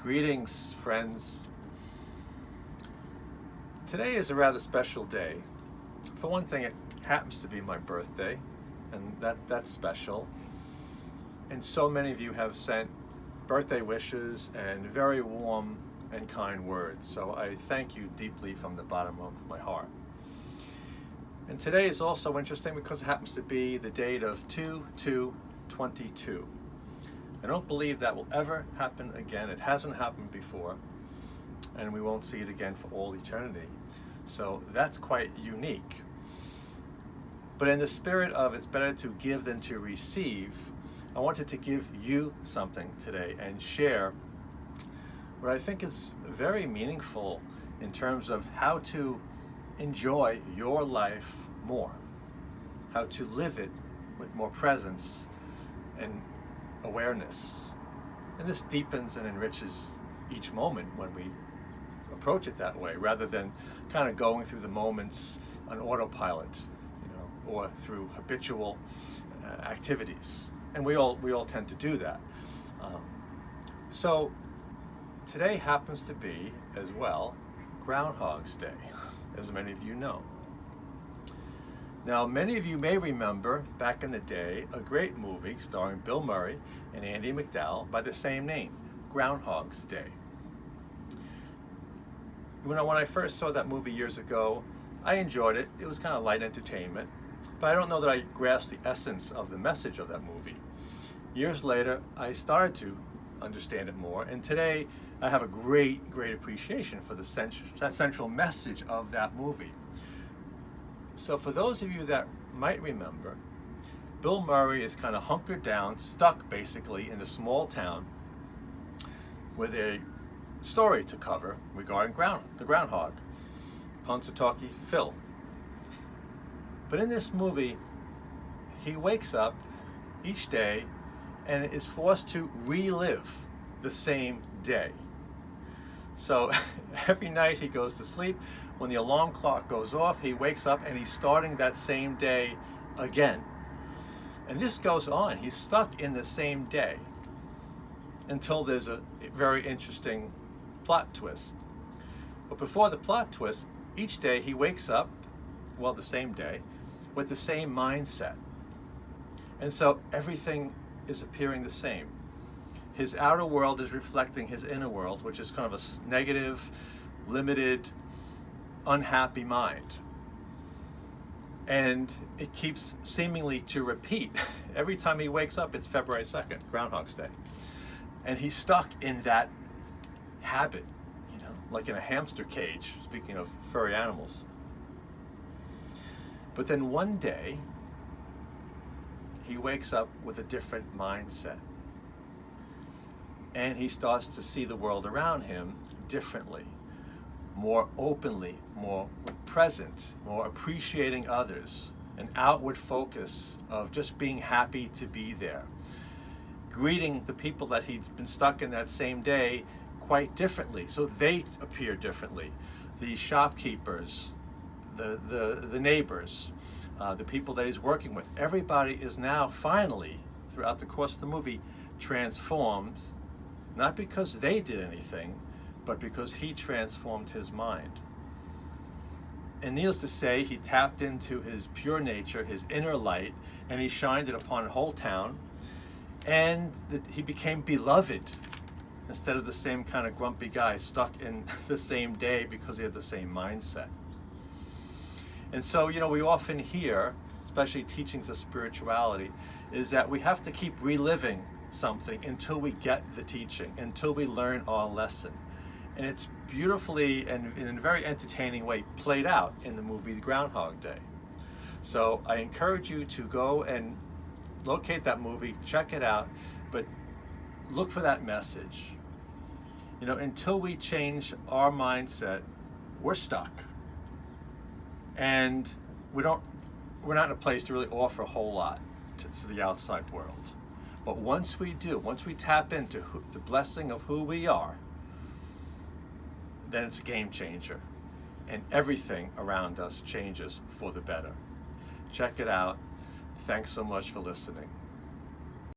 Greetings, friends. Today is a rather special day. For one thing, it happens to be my birthday, and that's special. And so many of you have sent birthday wishes and very warm and kind words. So I thank you deeply from the bottom of my heart. And today is also interesting because it happens to be the date of 2/2/22. I don't believe that will ever happen again. It hasn't happened before, and we won't see it again for all eternity. So that's quite unique. But in the spirit of it's better to give than to receive, I wanted to give you something today and share what I think is very meaningful in terms of how to enjoy your life more, how to live it with more presence and awareness. And this deepens and enriches each moment when we approach it that way, rather than kind of going through the moments on autopilot, or through habitual activities. And we all tend to do that. So today happens to be as well Groundhog's Day, as many of you know. Now, many of you may remember back in the day a great movie starring Bill Murray and Andie MacDowell by the same name, Groundhog's Day. When I first saw that movie years ago, I enjoyed it. It was kind of light entertainment, but I don't know that I grasped the essence of the message of that movie. Years later, I started to understand it more, and today I have a great appreciation for that central message of that movie. So for those of you that might remember, Bill Murray is kind of hunkered down, stuck basically in a small town with a story to cover regarding the groundhog, Punxsutawney Phil. But in this movie, he wakes up each day and is forced to relive the same day. So every night he goes to sleep. When the alarm clock goes off, he wakes up and he's starting that same day again. And this goes on. He's stuck in the same day until there's a very interesting plot twist. But before the plot twist, each day he wakes up, the same day, with the same mindset. And so everything is appearing the same. His outer world is reflecting his inner world, which is kind of a negative, limited, unhappy mind. And it keeps seemingly to repeat. Every time he wakes up, it's February 2nd, Groundhog's Day. And he's stuck in that habit, like in a hamster cage, speaking of furry animals. But then one day, he wakes up with a different mindset. And he starts to see the world around him differently, more openly, more present, more appreciating others, an outward focus of just being happy to be there, greeting the people that he's been stuck in that same day quite differently, so they appear differently. The shopkeepers, the neighbors, the people that he's working with, everybody is now finally, throughout the course of the movie, transformed, not because they did anything, but because he transformed his mind. And needless to say, he tapped into his pure nature, his inner light, and he shined it upon the whole town, and he became beloved instead of the same kind of grumpy guy stuck in the same day because he had the same mindset. And so, we often hear, especially teachings of spirituality, is that we have to keep reliving something until we get the teaching, until we learn our lesson. And it's beautifully and in a very entertaining way played out in the movie The Groundhog Day. So I encourage you to go and locate that movie, check it out, but look for that message. Until we change our mindset, we're stuck. And we're not in a place to really offer a whole lot to the outside world. But once we do, once we tap into the blessing of who we are, then it's a game changer. And everything around us changes for the better. Check it out. Thanks so much for listening.